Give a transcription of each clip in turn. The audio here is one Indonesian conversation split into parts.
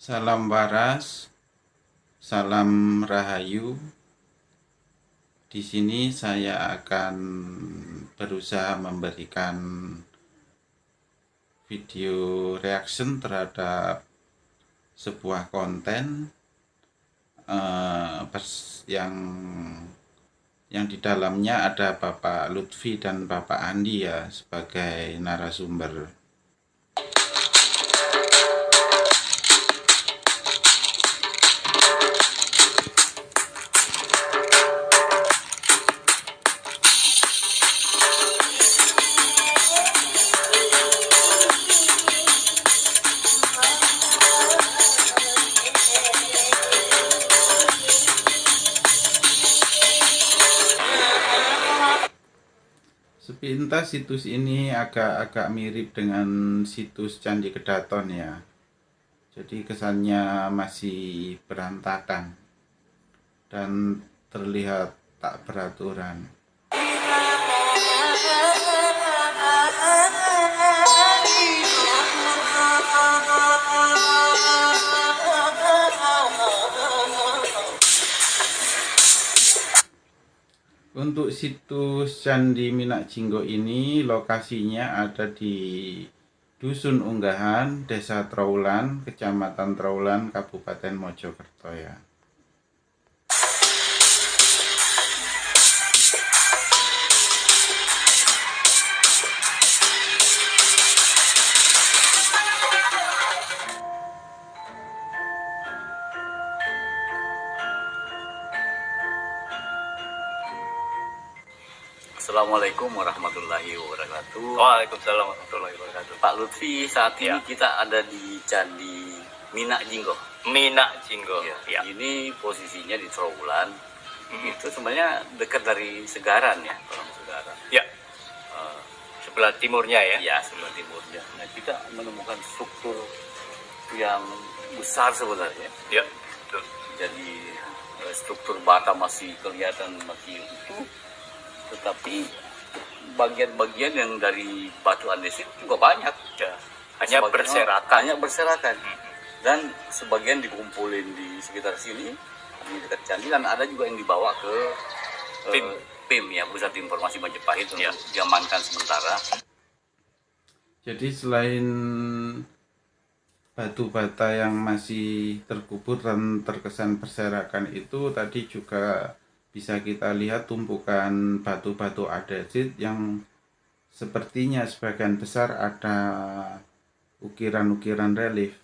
Salam waras, salam rahayu. Di sini saya akan berusaha memberikan video reaction terhadap sebuah konten yang di dalamnya ada Bapak Lutfi dan Bapak Andi ya sebagai narasumber. Sepintas situs ini agak mirip dengan situs Candi Kedaton ya. Jadi kesannya masih berantakan dan terlihat tak beraturan. Untuk situs Candi Minak Jinggo ini lokasinya ada di Dusun Unggahan, Desa Trowulan, Kecamatan Trowulan, Kabupaten Mojokerto ya. Assalamualaikum warahmatullahi wabarakatuh. Waalaikumsalam warahmatullahi wabarakatuh. Pak Lutfi, saat ini Ya. kita ada di Candi Minak Jinggo. Minak Jinggo. Ya. Ini posisinya di Trowulan. Itu sebenarnya dekat dari Segaran ya, orang Segaran. Ya. Sebelah timurnya ya. Ya, sebelah timurnya. Nah, kita menemukan struktur yang besar sebenarnya. Ya. Betul. Jadi struktur bata masih kelihatan masih utuh, tetapi bagian-bagian yang dari batu andesit juga banyak. Ya. Hanya berserakan. Hanya berserakan. Dan sebagian dikumpulin di sekitar sini di dekat candi, dan ada juga yang dibawa ke PIM ya, Pusat Informasi Majapahit untuk diamankan sementara. Jadi selain batu bata yang masih terkubur dan terkesan berserakan itu, tadi juga bisa kita lihat tumpukan batu-batu andesit yang sepertinya sebagian besar ada ukiran-ukiran relief.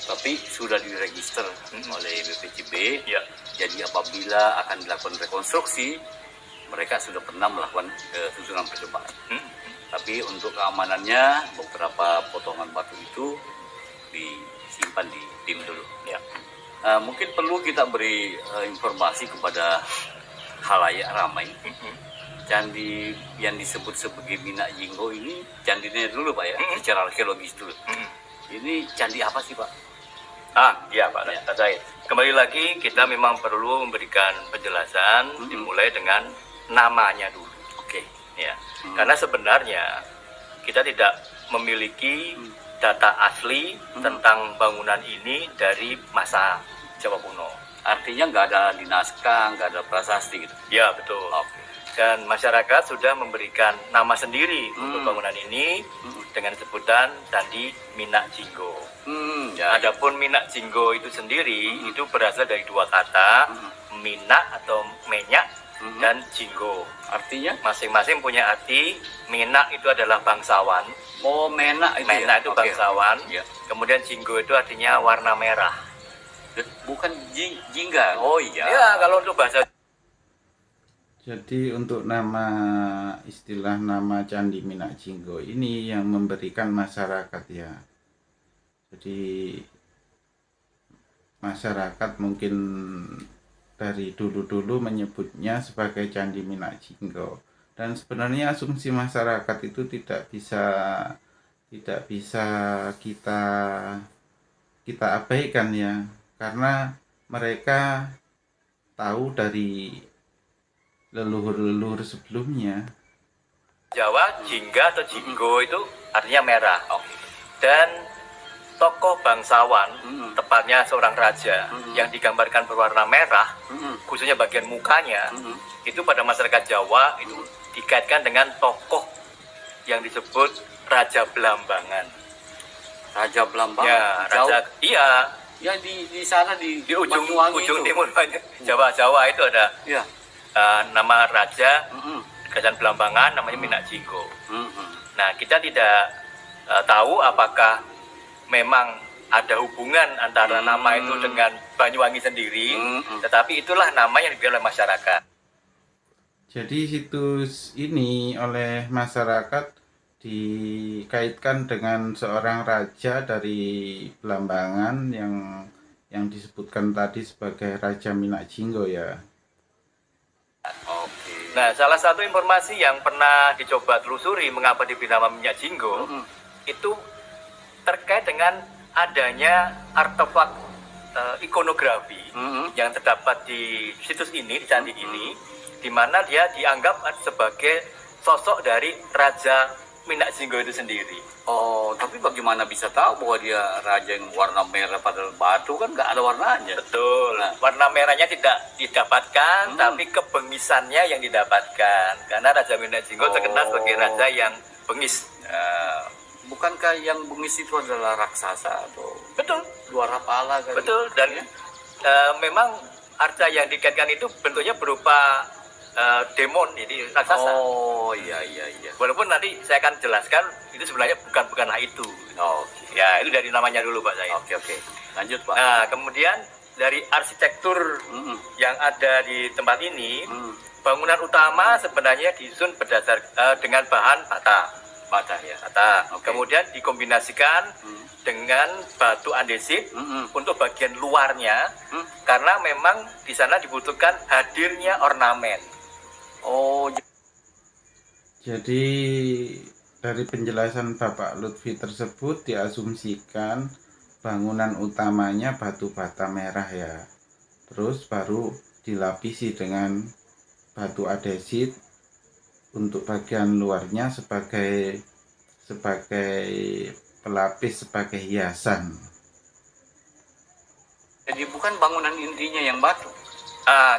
Tapi sudah diregister oleh BPCB. Ya. Jadi apabila akan dilakukan rekonstruksi, mereka sudah pernah melakukan susunan percobaan. Tapi untuk keamanannya, beberapa potongan batu itu disimpan di tim dulu. Ya. Mungkin perlu kita beri informasi kepada halayak ramai. Candi yang disebut sebagai Minak Jinggo ini, candinya dulu Pak ya, secara arkeologis dulu. Ini candi apa sih Pak? Iya Pak Zaid. Kembali lagi kita memang perlu memberikan penjelasan dimulai dengan namanya dulu. Oke. Ya. Karena sebenarnya kita tidak memiliki data asli tentang bangunan ini dari masa Jawa kuno. Artinya nggak ada di naskah, nggak ada prasasti gitu. Ya, betul. Oke. Dan masyarakat sudah memberikan nama sendiri untuk bangunan ini dengan sebutan Candi Minak Jinggo. Adapun Minak Jinggo itu sendiri itu berasal dari dua kata, minak atau menyak dan jinggo. Artinya? Masing-masing punya arti. Minak itu adalah bangsawan. Oh, menak itu. Menak itu bangsawan. Ya. Kemudian jinggo itu artinya warna merah. Bukan jingga. Oh iya. Ya, kalau untuk bahasa. Jadi untuk istilah nama Candi Minak Jinggo ini yang memberikan masyarakat ya. Jadi masyarakat mungkin dari dulu-dulu menyebutnya sebagai Candi Minak Jinggo. Dan sebenarnya asumsi masyarakat itu tidak bisa kita abaikan ya. Karena mereka tahu dari leluhur-leluhur sebelumnya. Jawa, jingga atau jinggo itu artinya merah. Dan tokoh bangsawan, tepatnya seorang raja yang digambarkan berwarna merah, khususnya bagian mukanya, itu pada masyarakat Jawa itu dikaitkan dengan tokoh yang disebut Raja Blambangan. Raja Blambangan. Ya, Jauh. raja, iya. Ya di sana di Ujung Banyuwangi itu. timur Jawa itu ada Ya. nama raja kerajaan Blambangan namanya Minak Jinggo. Nah, kita tidak tahu apakah memang ada hubungan antara nama itu dengan Banyuwangi sendiri, tetapi itulah nama yang diberikan oleh masyarakat. Jadi situs ini oleh masyarakat dikaitkan dengan seorang raja dari Blambangan yang disebutkan tadi sebagai Raja Minak Jinggo ya. Oke. Nah, salah satu informasi yang pernah dicoba telusuri mengapa diberi nama Minyak Jinggo itu terkait dengan adanya artefak ikonografi yang terdapat di situs ini, di candi ini, di mana dia dianggap sebagai sosok dari Raja Minak Jinggo itu sendiri. Oh, tapi bagaimana bisa tahu bahwa dia raja yang warna merah padahal batu kan nggak ada warnanya? Betul. Warna merahnya tidak didapatkan, tapi kebengisannya yang didapatkan. Karena Raja Minak Jinggo terkenal sebagai raja yang bengis. Bukankah yang bengis itu adalah raksasa atau Betul. luar kepala kan? Betul. Dan memang arca yang dikaitkan itu bentuknya berupa demon, jadi raksasa. Oh, iya. Walaupun nanti saya akan jelaskan itu sebenarnya bukanlah itu. Oke. Ya, itu dari namanya dulu Pak Said. Oke. Lanjut, Pak. Nah, kemudian dari arsitektur yang ada di tempat ini, bangunan utama sebenarnya disusun berdasar dengan bahan bata. Bata ya. Bata. Oke. Kemudian dikombinasikan dengan batu andesit untuk bagian luarnya, karena memang di sana dibutuhkan hadirnya ornamen. Oh, Jadi dari penjelasan Bapak Lutfi tersebut diasumsikan bangunan utamanya batu bata merah ya. Terus baru dilapisi dengan batu andesit untuk bagian luarnya sebagai pelapis, sebagai hiasan. jadi bukan bangunan intinya yang batu.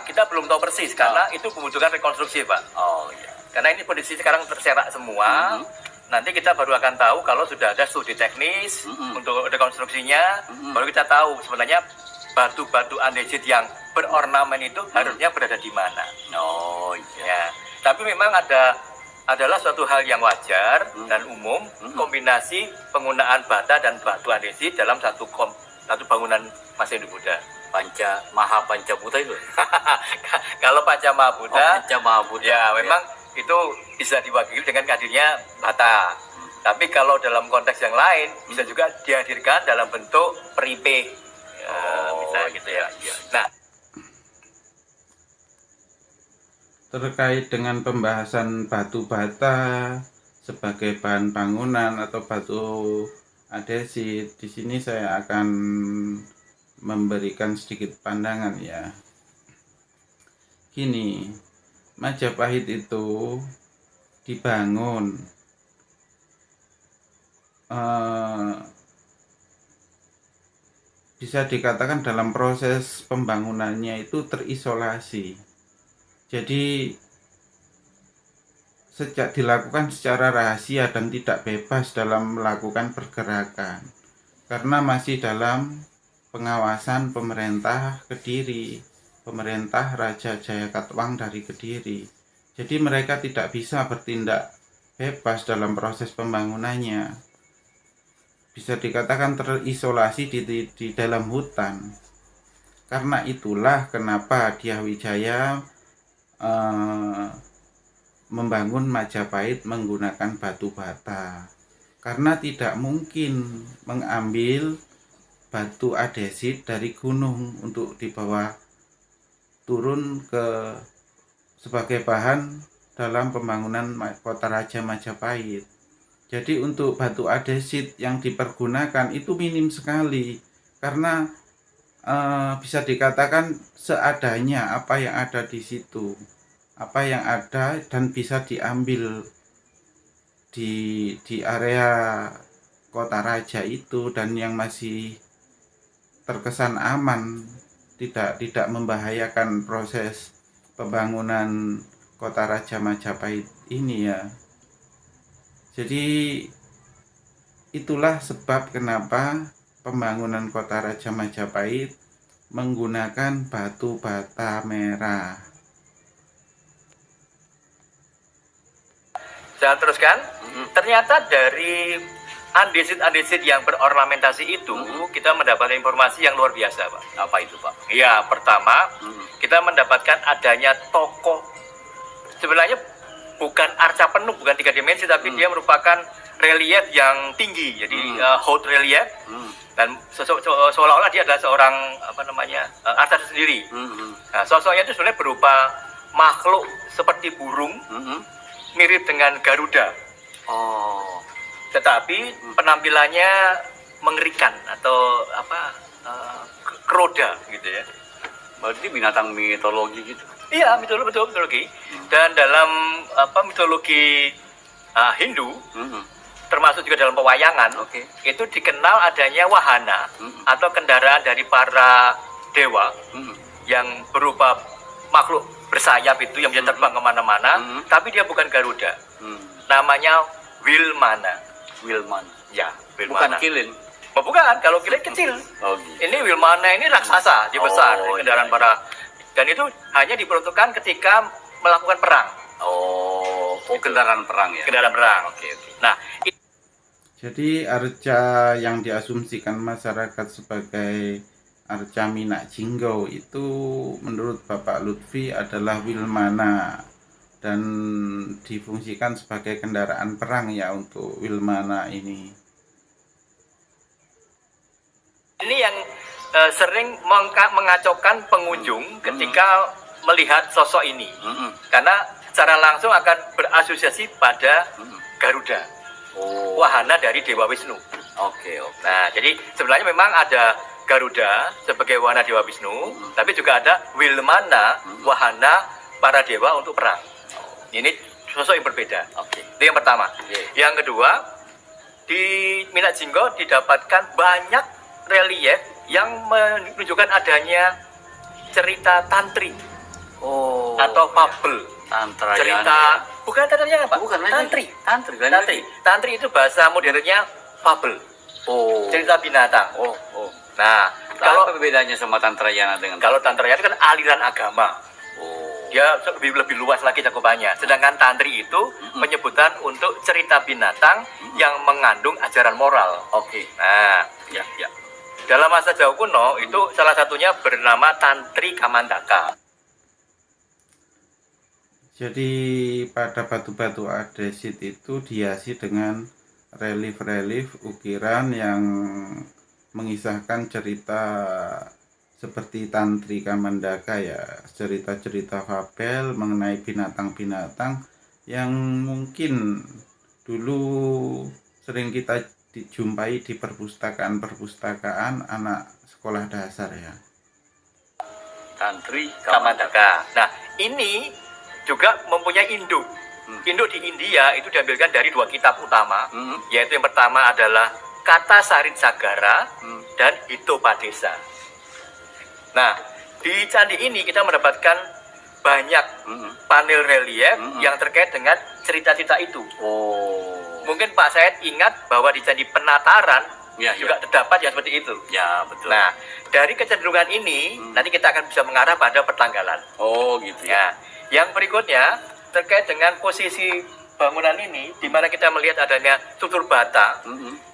Kita belum tahu persis karena itu membutuhkan rekonstruksi Pak. Oh iya. Karena ini kondisi sekarang terserak semua. Nanti kita baru akan tahu kalau sudah ada studi teknis untuk rekonstruksinya. Baru kita tahu sebenarnya batu-batu andesit yang berornamen itu harusnya berada di mana. Oh iya. Ya. Tapi memang adalah suatu hal yang wajar dan umum kombinasi penggunaan bata dan batu andesit dalam satu bangunan masa Hindu Buddha. Maha Pancabuta itu. Kalau Pancamahabhuda, Pancamahabhuda. ya memang itu bisa diwakili dengan hadirnya bata. Tapi kalau dalam konteks yang lain bisa juga dihadirkan dalam bentuk peripe. Misalnya gitu ya. Nah, Terkait dengan pembahasan batu bata sebagai bahan bangunan atau batu andesit, di sini saya akan memberikan sedikit pandangan ya. Gini, Majapahit itu dibangun bisa dikatakan dalam proses pembangunannya itu terisolasi. Jadi sejak dilakukan secara rahasia dan tidak bebas dalam melakukan pergerakan, karena masih dalam pengawasan pemerintah Kediri, pemerintah Raja Jayakatwang dari Kediri. Jadi mereka tidak bisa bertindak bebas dalam proses pembangunannya. Bisa dikatakan terisolasi di dalam hutan. Karena itulah kenapa Dyah Wijaya membangun Majapahit menggunakan batu bata. Karena tidak mungkin mengambil batu andesit dari gunung untuk dibawa turun sebagai bahan dalam pembangunan kota Raja Majapahit. Jadi untuk batu andesit yang dipergunakan itu minim sekali, karena bisa dikatakan seadanya apa yang ada di situ, apa yang ada dan bisa diambil di area kota raja itu dan yang masih terkesan aman, tidak membahayakan proses pembangunan kota Raja Majapahit ini ya. Jadi itulah sebab kenapa pembangunan kota Raja Majapahit menggunakan batu bata merah. Saya teruskan. Ternyata dari andesit-andesit yang berornamentasi itu kita mendapatkan informasi yang luar biasa, Pak. Apa itu, Pak? Ya, pertama kita mendapatkan adanya tokoh, sebenarnya bukan arca penuh, bukan 3 dimensi, tapi dia merupakan relief yang tinggi, jadi haute relief, dan seolah-olah dia adalah seorang arca sendiri. Nah, sosoknya itu sebenarnya berupa makhluk seperti burung, mirip dengan Garuda. Oh, Tetapi penampilannya mengerikan atau keroda gitu ya. berarti binatang mitologi gitu. Iya, mitologi. Dan dalam mitologi Hindu, termasuk juga dalam pewayangan, itu dikenal adanya wahana atau kendaraan dari para dewa yang berupa makhluk bersayap itu yang bisa terbang kemana-mana, tapi dia bukan Garuda. Namanya Wilmana. Wilman. Ya, Bukan Wilmana. kilin. Oh, bukan, kalau kilin kecil. Oh, gitu. Ini Wilmana ini raksasa, dia besar, Oh, kendaraan iya. para, dan itu hanya diperuntukkan ketika melakukan perang. Oh, kendaraan perang ya. Kendaraan perang. Oke. Nah, Jadi arca yang diasumsikan masyarakat sebagai arca Minak Jinggau itu menurut Bapak Lutfi adalah Wilmana dan difungsikan sebagai kendaraan perang ya untuk Wilmana ini. ini yang sering mengacaukan pengunjung ketika melihat sosok ini, karena secara langsung akan berasosiasi pada Garuda, Oh, wahana dari Dewa Wisnu. oke. Nah, jadi sebenarnya memang ada Garuda sebagai wahana Dewa Wisnu, tapi juga ada Wilmana, wahana para dewa untuk perang. Ini sosok yang berbeda. Oke. Itu yang pertama. Yeah. Yang kedua, di Minak Jinggau didapatkan banyak relief yang menunjukkan adanya cerita tantri Oh, atau fabel. tantra Cerita, bukan tantranya apa? Bukan Tantri. Tantri. Tantri itu bahasa modernnya fabel. Oh. Cerita binatang. Oh. Nah, Kalau kalau bedanya sama tantrayana dengan tantranya itu kan aliran agama. Oh. Dia lebih luas lagi cakupannya. Sedangkan tantri itu penyebutan untuk cerita binatang yang mengandung ajaran moral. Oke. Nah, Ya. dalam masa Jawa kuno itu salah satunya bernama Tantri Kamandaka. Jadi pada batu-batu andesit itu dihiasi dengan relief-relief ukiran yang mengisahkan cerita seperti Tantri Kamandaka ya, cerita-cerita fabel mengenai binatang-binatang yang mungkin dulu sering kita dijumpai di perpustakaan-perpustakaan anak sekolah dasar ya. Tantri Kamandaka. Nah, ini juga mempunyai induk. Induk di India itu diambilkan dari 2 kitab utama, yaitu yang pertama adalah Kata Sarit Sagara dan Hitopadesa. Nah, di candi ini kita mendapatkan banyak panel relief yang terkait dengan cerita-cerita itu. Oh. Mungkin Pak Said ingat bahwa di Candi Penataran Ya, juga terdapat yang seperti itu. Ya, betul. Nah, dari kecenderungan ini nanti kita akan bisa mengarah pada pertanggalan. Oh, gitu ya. Ya, yang berikutnya terkait dengan posisi bangunan ini, di mana kita melihat adanya struktur bata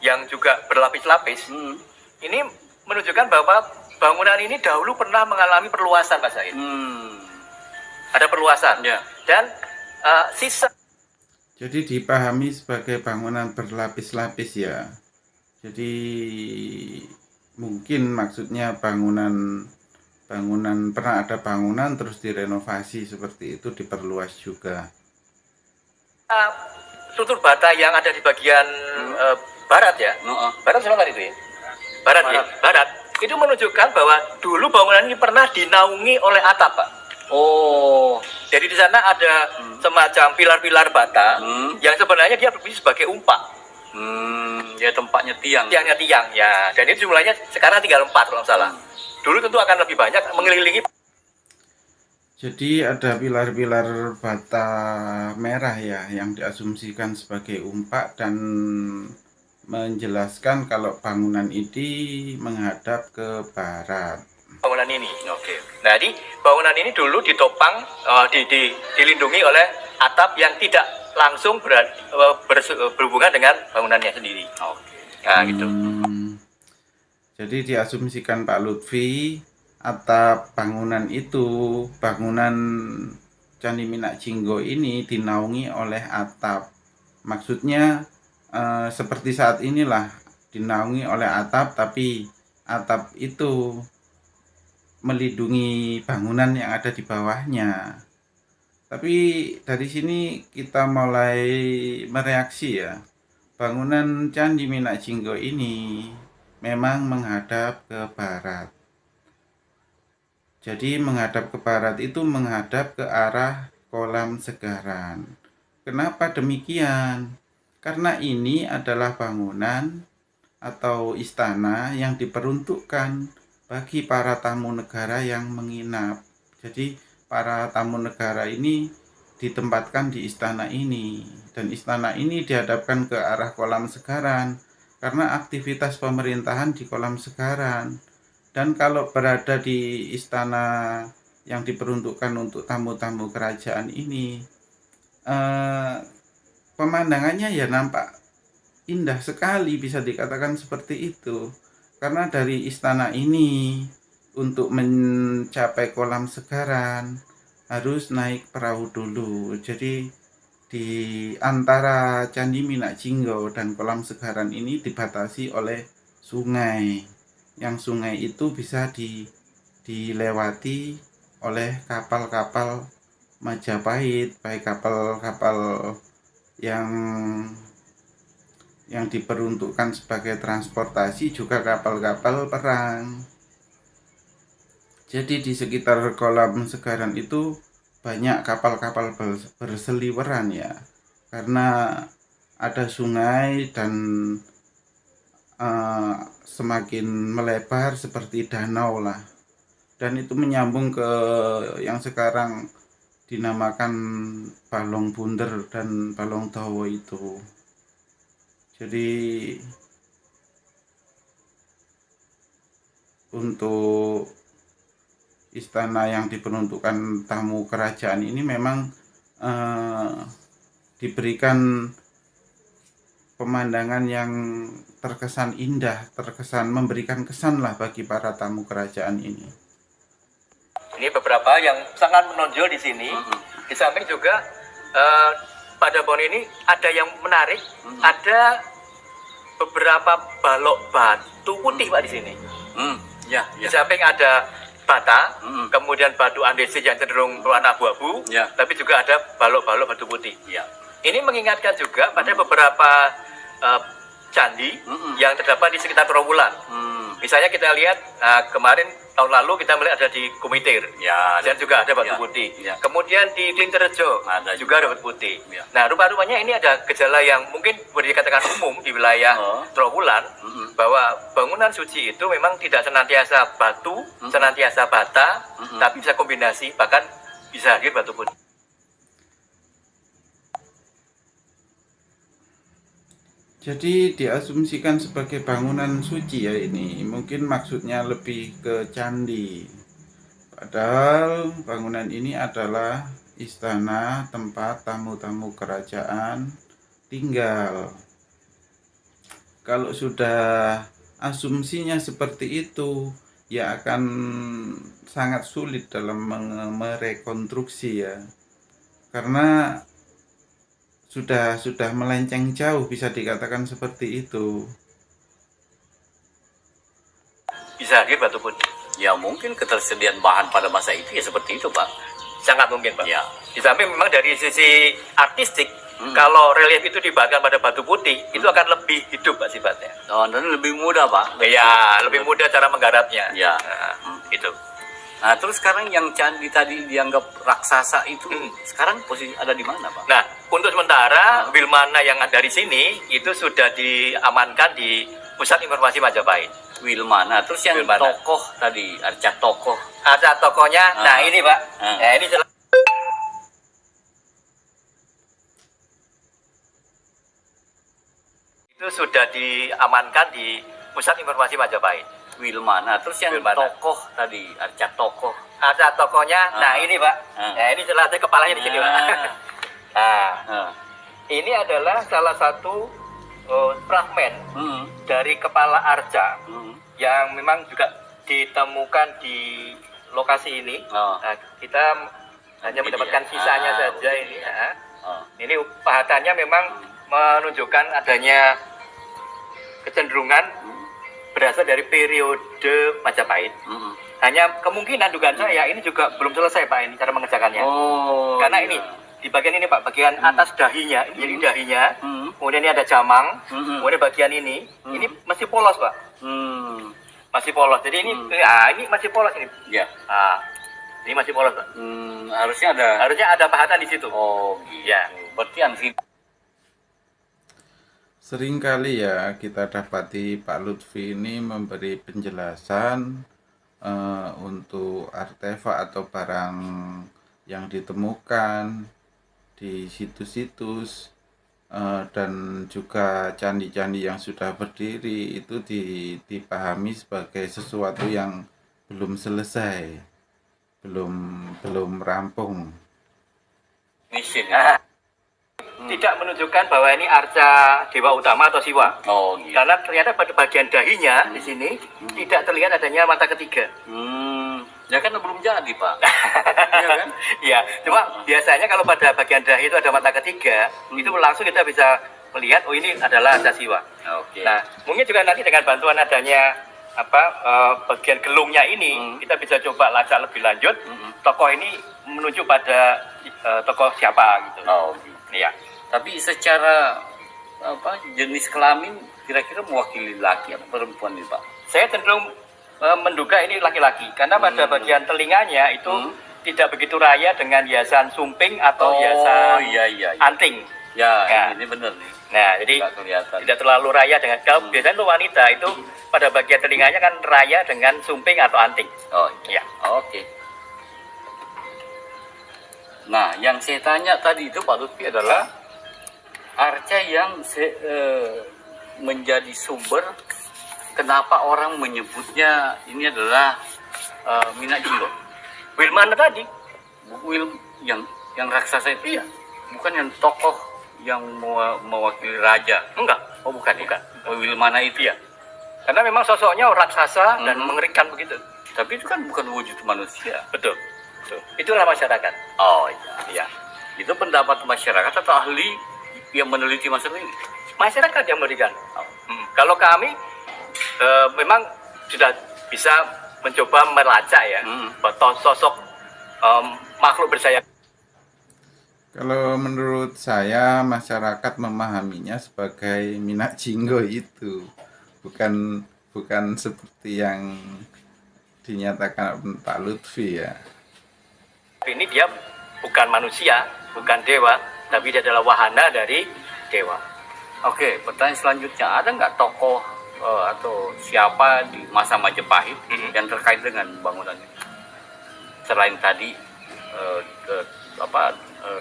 yang juga berlapis-lapis. Ini menunjukkan bahwa bangunan ini dahulu pernah mengalami perluasan, Pak Said. Ada perluasan. Ya. Dan sisa. Jadi dipahami sebagai bangunan berlapis-lapis ya. Jadi mungkin maksudnya bangunan pernah ada bangunan terus direnovasi seperti itu, diperluas juga. Struktur bata yang ada di bagian barat ya. Barat selatan itu ya. Barat. Ya. Barat. Itu menunjukkan bahwa dulu bangunan ini pernah dinaungi oleh atap, Pak. Oh. Jadi di sana ada semacam pilar-pilar bata yang sebenarnya dia berfungsi sebagai umpak. Ya tempatnya tiang. Tiangnya tiang ya. Dan ini jumlahnya sekarang tinggal 4 kalau nggak salah. Dulu tentu akan lebih banyak mengelilingi. Jadi ada pilar-pilar bata merah ya yang diasumsikan sebagai umpak dan menjelaskan kalau bangunan ini menghadap ke barat. Bangunan ini. Oke. Nah, di bangunan ini dulu ditopang, dilindungi oleh atap yang tidak langsung berhubungan dengan bangunannya sendiri. Oke. Nah, gitu. Jadi diasumsikan Pak Lutfi, atap bangunan itu, bangunan Candi Minak Jinggo ini dinaungi oleh atap. Maksudnya seperti saat inilah dinaungi oleh atap, tapi atap itu melindungi bangunan yang ada di bawahnya. Tapi dari sini kita mulai mereaksi ya. Bangunan Candi Minak Jinggo ini memang menghadap ke barat. Jadi menghadap ke barat itu menghadap ke arah kolam Segaran. Kenapa demikian? Karena ini adalah bangunan atau istana yang diperuntukkan bagi para tamu negara yang menginap. Jadi para tamu negara ini ditempatkan di istana ini, dan istana ini dihadapkan ke arah kolam Segaran karena aktivitas pemerintahan di kolam Segaran. Dan kalau berada di istana yang diperuntukkan untuk tamu-tamu kerajaan ini, pemandangannya ya nampak indah sekali, bisa dikatakan seperti itu. Karena dari istana ini untuk mencapai kolam Segaran harus naik perahu dulu. Jadi di antara Candi Minak Jinggo dan kolam Segaran ini dibatasi oleh sungai. Yang sungai itu bisa dilewati oleh kapal-kapal Majapahit, baik kapal-kapal yang diperuntukkan sebagai transportasi, juga kapal-kapal perang. Jadi di sekitar kolam Segaran itu banyak kapal-kapal berseliweran ya, karena ada sungai dan semakin melebar seperti danau lah, dan itu menyambung ke yang sekarang dinamakan Balong Bunder dan Balong Dawa itu. Jadi untuk istana yang diperuntukkan tamu kerajaan ini memang diberikan pemandangan yang terkesan indah, terkesan memberikan kesan lah bagi para tamu kerajaan ini. Ini beberapa yang sangat menonjol di sini. Di samping juga pada bangunan ini ada yang menarik, ada beberapa balok batu putih Pak di sini. Ya. Di samping ada bata, kemudian batu andesit yang cenderung berwarna abu-abu, tapi juga ada balok-balok batu putih. Ya. Ini mengingatkan juga pada beberapa candi yang terdapat di sekitar Trawulan. Misalnya kita lihat kemarin tahun lalu kita melihat ada di Kumitir, dan juga ada batu putih. Ya. Kemudian di Klinterjo juga ada batu putih. Ya. Nah, rupa-rupanya ini ada gejala yang mungkin boleh dikatakan umum di wilayah Trawulan, bahwa bangunan suci itu memang tidak senantiasa batu, senantiasa bata, tapi bisa kombinasi, bahkan bisa hadir batu putih. Jadi diasumsikan sebagai bangunan suci ya ini. Mungkin maksudnya lebih ke candi. Padahal bangunan ini adalah istana tempat tamu-tamu kerajaan tinggal. Kalau sudah asumsinya seperti itu, ya akan sangat sulit dalam merekonstruksi ya. Karena sudah melenceng jauh, bisa dikatakan seperti itu. Bisa hadir batu putih. Ya mungkin ketersediaan bahan pada masa itu ya seperti itu Pak. Sangat mungkin Pak. Ya. Di samping memang dari sisi artistik, kalau relief itu dibagikan pada batu putih, itu akan lebih hidup Pak sifatnya. Dan lebih mudah Pak. Ya, lebih mudah cara menggarapnya. Ya. Itu. Nah, terus sekarang yang candi tadi dianggap raksasa itu sekarang posisi ada di mana, Pak? Nah, untuk sementara Wilmana yang ada di sini itu sudah diamankan di Pusat Informasi Majapahit. Wilmana. Terus yang Wilmana. tokoh tadi, arca tokoh. Ada tokohnya. Nah, ini Pak. Ya, ini itu sudah diamankan di Pusat Informasi Majapahit. Wilmana. Terus yang Wilmana. tokoh tadi, arca tokoh. Ada tokohnya. Nah, ini Pak. Ya, ini jelas kepalanya di sini, Pak. Nah, ini adalah salah satu fragmen dari kepala arca yang memang juga ditemukan di lokasi ini. Nah, kita hanya mendapatkan sisanya saja ini. Ini pahatannya memang menunjukkan adanya kecenderungan berasal dari periode Majapahit. Hanya kemungkinan dugaan saya ini juga belum selesai Pak ini cara mengerjakannya. Karena ini di bagian ini Pak, bagian atas dahinya, ini jadi dahinya. Kemudian ini ada jamang. Kemudian bagian ini masih polos Pak. Masih polos. Jadi ini ini masih polos ini. Ya. Ini masih polos Pak. Harusnya ada pahatan di situ. Oh, iya. Berarti yang Seringkali ya kita dapati Pak Lutfi ini memberi penjelasan untuk artefak atau barang yang ditemukan di situs-situs dan juga candi-candi yang sudah berdiri itu dipahami sebagai sesuatu yang belum selesai, belum rampung. Tidak menunjukkan bahwa ini arca dewa utama atau Siwa. Oh, iya. Karena ternyata pada bagian dahinya di sini tidak terlihat adanya mata ketiga. Ya kan belum jadi, Pak. Iya kan? Iya, cuma biasanya kalau pada bagian dahi itu ada mata ketiga, itu langsung kita bisa melihat oh ini adalah arca Siwa. Oke. Nah, mungkin juga nanti dengan bantuan adanya bagian gelungnya ini, kita bisa coba lacak lebih lanjut. Tokoh ini menuju pada tokoh siapa gitu. Oh, gitu. Iya. Tapi secara jenis kelamin kira-kira mewakili laki atau perempuan nih, Pak? Saya cenderung menduga ini laki-laki karena pada bagian telinganya itu tidak begitu raya dengan hiasan sumping atau hiasan anting. Ya, ini benar nih. Nah, jadi tidak terlalu raya dengan kalau biasanya untuk wanita itu pada bagian telinganya kan raya dengan sumping atau anting. Oh, iya. Oke. Nah, yang saya tanya tadi itu Pak Lutfi adalah arca yang menjadi sumber kenapa orang menyebutnya ini adalah Minak Jinggo. Wilmana tadi, yang raksasa itu ya, bukan yang tokoh yang mewakili raja. Enggak. Oh, bukan. Bukan. Oh, Wilmana itu ya. Karena memang sosoknya raksasa dan mengerikan begitu. Tapi itu kan bukan wujud manusia. Betul. Itulah masyarakat. Oh iya. Itu pendapat masyarakat atau ahli yang meneliti masalah ini? Masyarakat yang memberikan. Kalau kami memang sudah bisa mencoba melacak ya sosok makhluk bersayap. Kalau menurut saya masyarakat memahaminya sebagai Minak Jinggo itu bukan seperti yang dinyatakan Pak Lutfi ya. Ini dia bukan manusia, bukan dewa, tapi dia adalah wahana dari dewa. Oke, pertanyaan selanjutnya, ada nggak tokoh atau siapa di masa Majapahit yang terkait dengan bangunan ini? Selain tadi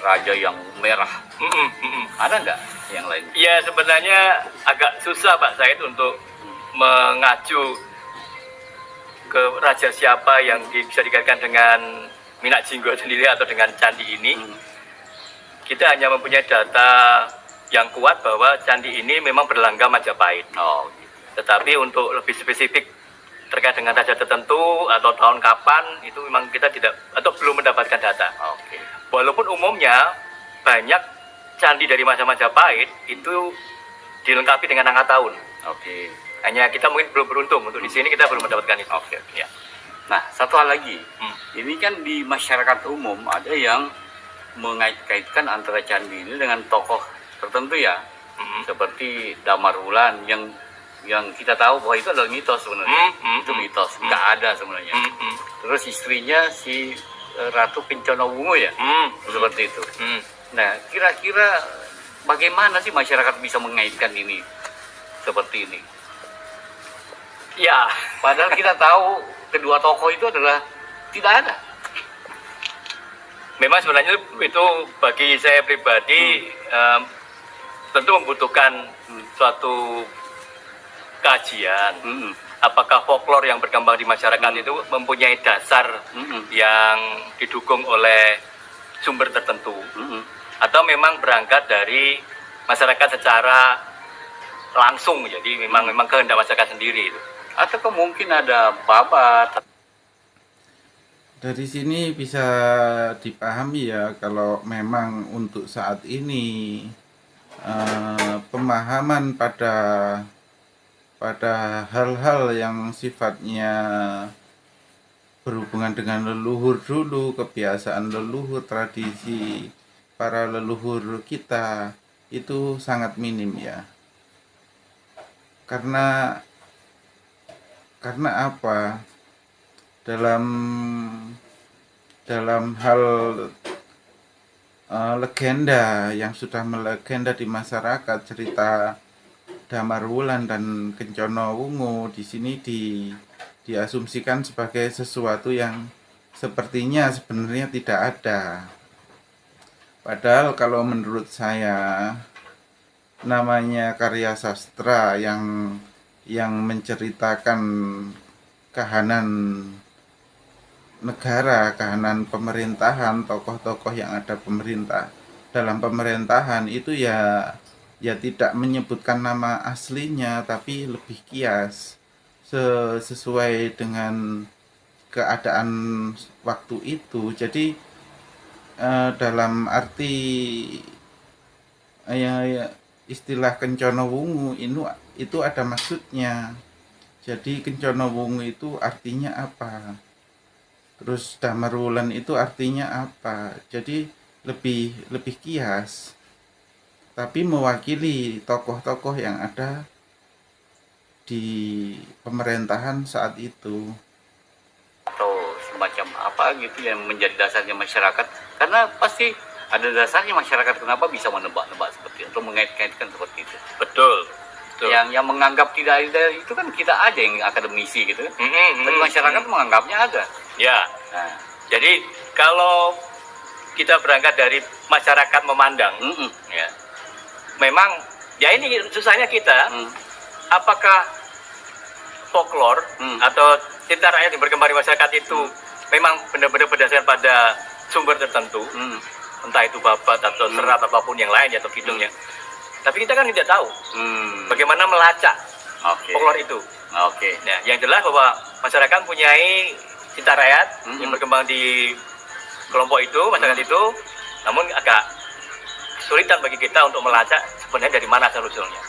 raja yang merah, ada nggak yang lain? Ya sebenarnya agak susah Pak Said untuk mengacu ke raja siapa yang bisa dikaitkan dengan Minak Jinggo sendiri atau dengan candi ini. Kita hanya mempunyai data yang kuat bahwa candi ini memang berlangga Majapahit. Oh, tetapi untuk lebih spesifik terkait dengan raja tertentu atau tahun kapan itu memang kita tidak atau belum mendapatkan data. Oke. Walaupun umumnya banyak candi dari masa Majapahit itu dilengkapi dengan angka tahun. Oke. Hanya kita mungkin belum beruntung untuk di sini kita belum mendapatkan itu. Oke. Ya. Nah, satu hal lagi. Ini kan di masyarakat umum ada yang mengait-kaitkan antara candi ini dengan tokoh tertentu ya. Seperti Damar Wulan yang yang kita tahu bahwa itu adalah mitos sebenarnya. Itu mitos, nggak ada sebenarnya. Terus istrinya si Ratu Kencana Wungu ya, seperti itu. Nah, kira-kira bagaimana sih masyarakat bisa mengaitkan ini seperti ini? Ya, Padahal kita tahu kedua tokoh itu adalah tidak ada. memang sebenarnya itu bagi saya pribadi tentu membutuhkan suatu kajian. Apakah folklore yang berkembang di masyarakat itu mempunyai dasar yang didukung oleh sumber tertentu, atau memang berangkat dari masyarakat secara langsung, jadi memang kehendak masyarakat sendiri itu. Atau mungkin ada babat. Dari sini bisa dipahami ya, kalau memang untuk saat ini pemahaman pada hal-hal yang sifatnya berhubungan dengan leluhur dulu, kebiasaan leluhur, tradisi para leluhur kita itu sangat minim ya. Karena apa? Dalam hal legenda yang sudah melegenda di masyarakat, cerita Damar Wulan dan Kencana Wungu di sini diasumsikan sebagai sesuatu yang sepertinya sebenarnya tidak ada. Padahal kalau menurut saya, namanya karya sastra yang menceritakan kahanan negara, kahanan pemerintahan, tokoh-tokoh yang ada dalam pemerintahan itu ya tidak menyebutkan nama aslinya, tapi lebih kias sesuai dengan keadaan waktu itu. Jadi dalam arti istilah Kencana Wungu itu ada maksudnya. Jadi Kencana Wungu itu artinya apa? Terus Damar Wulan itu artinya apa? Jadi lebih kias, tapi mewakili tokoh-tokoh yang ada di pemerintahan saat itu. Atau semacam apa gitu yang menjadi dasarnya masyarakat, karena pasti ada dasarnya masyarakat kenapa bisa menebak-nebak seperti itu atau mengait-kaitkan seperti itu. Betul. Yang menganggap tidak ada itu kan kita aja yang akademisi gitu kan. Tapi masyarakat menganggapnya ada. Ya. Nah, Jadi kalau kita berangkat dari masyarakat memandang, ya, memang ya ini susahnya kita. Apakah folklore atau cerita rakyat yang berkembang di masyarakat itu memang benar-benar berdasarkan pada sumber tertentu, entah itu babat atau serat apapun yang lain atau kidungnya. Tapi kita kan tidak tahu bagaimana melacak folklore itu. Nah, yang jelas bahwa masyarakat mempunyai cita rakyat yang berkembang di kelompok itu, masyarakat itu, namun agak kesulitan bagi kita untuk melacak sebenarnya dari mana asal-usulnya.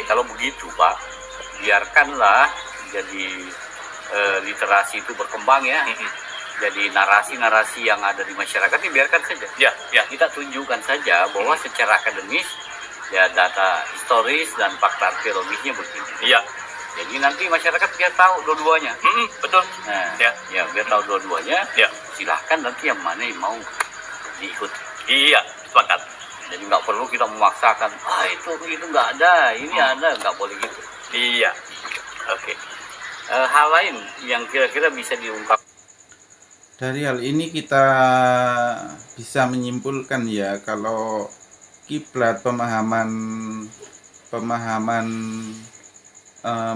Kalau begitu Pak, biarkanlah jadi literasi itu berkembang ya. Jadi narasi-narasi yang ada di masyarakat ini biarkan saja. Ya. Kita tunjukkan saja bahwa secara akademis ya data historis dan fakta arkeologisnya begini. Iya. Jadi nanti masyarakat biar tahu dua-duanya. Betul. Nah, Ya. biar tahu dua-duanya. Ya. Silahkan nanti yang mana yang mau diikut. Iya, sepakat. Jadi nggak perlu kita memaksakan. Itu nggak ada, ini ada, nggak boleh gitu. Iya. Oke. Hal lain yang kira-kira bisa diungkap. Dari hal ini kita bisa menyimpulkan ya, kalau kiblat pemahaman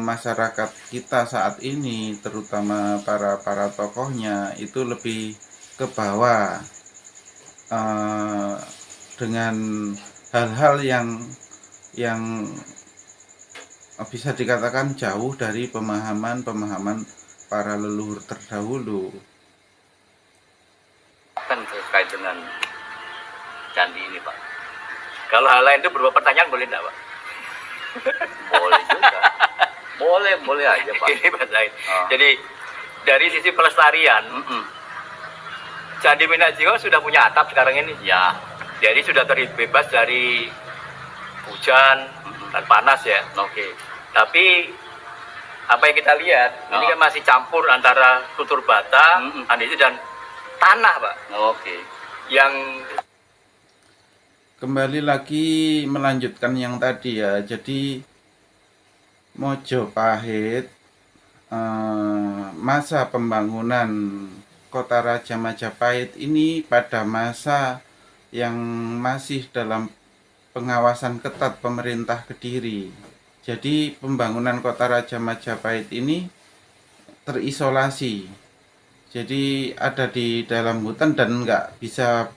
masyarakat kita saat ini, terutama para tokohnya, itu lebih ke bawah dengan hal-hal yang bisa dikatakan jauh dari pemahaman para leluhur terdahulu. Kan terkait dengan candi ini Pak. Kalau hal lain itu berupa pertanyaan boleh enggak, Pak? Boleh juga. boleh aja Pak. Ini Pak Zain. Jadi dari sisi pelestarian, Candi Minak Jinggo sudah punya atap sekarang ini. Ya. Jadi sudah terbebas dari hujan dan panas ya. Tapi apa yang kita lihat ini kan masih campur antara tutur bata, andesit dan tanah, Pak. Oke. Yang Kembali lagi melanjutkan yang tadi ya. Jadi Mojopahit, masa pembangunan Kota Raja Majapahit ini pada masa yang masih dalam pengawasan ketat pemerintah Kediri. Jadi pembangunan Kota Raja Majapahit ini terisolasi. Jadi ada di dalam hutan dan nggak bisa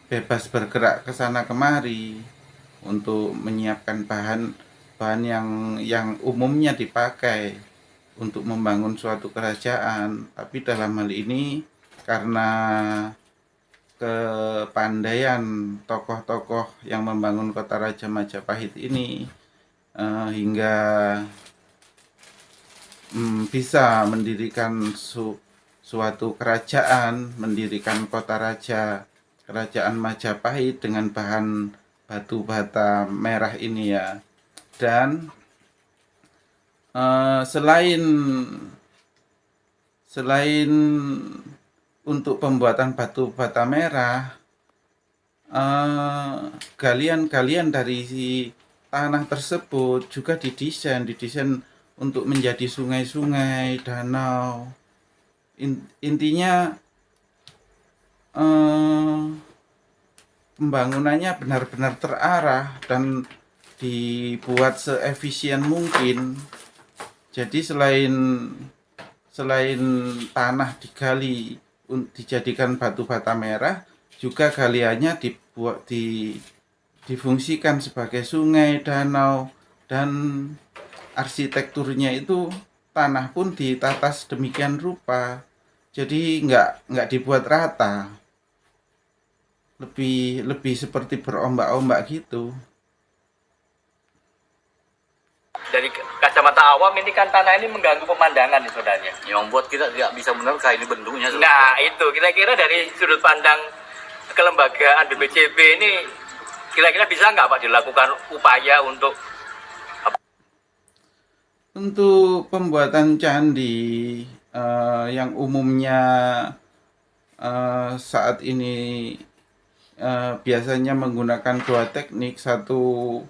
bebas bergerak ke sana kemari untuk menyiapkan bahan yang umumnya dipakai untuk membangun suatu kerajaan. Tapi dalam hal ini karena kepandaian tokoh-tokoh yang membangun Kota Raja Majapahit ini hingga bisa mendirikan suatu kerajaan, mendirikan kota raja, kerajaan Majapahit dengan bahan batu bata merah ini ya. Dan selain untuk pembuatan batu bata merah, galian-galian dari tanah tersebut juga didesain untuk menjadi sungai-sungai, danau. Intinya pembangunannya benar-benar terarah dan dibuat seefisien mungkin. Jadi selain tanah digali dijadikan batu bata merah, juga galiannya difungsikan sebagai sungai, danau, dan arsitekturnya itu tanah pun ditata sedemikian rupa. Jadi nggak dibuat rata, lebih seperti berombak-ombak gitu. dari kacamata awam ini kan tanah ini mengganggu pemandangan sebenarnya. Yang membuat kita tidak bisa menerka ini bentuknya. Nah itu kira-kira dari sudut pandang kelembagaan BPJB ini kira-kira bisa nggak Pak dilakukan upaya untuk pembuatan candi yang umumnya saat ini biasanya menggunakan dua teknik. Satu,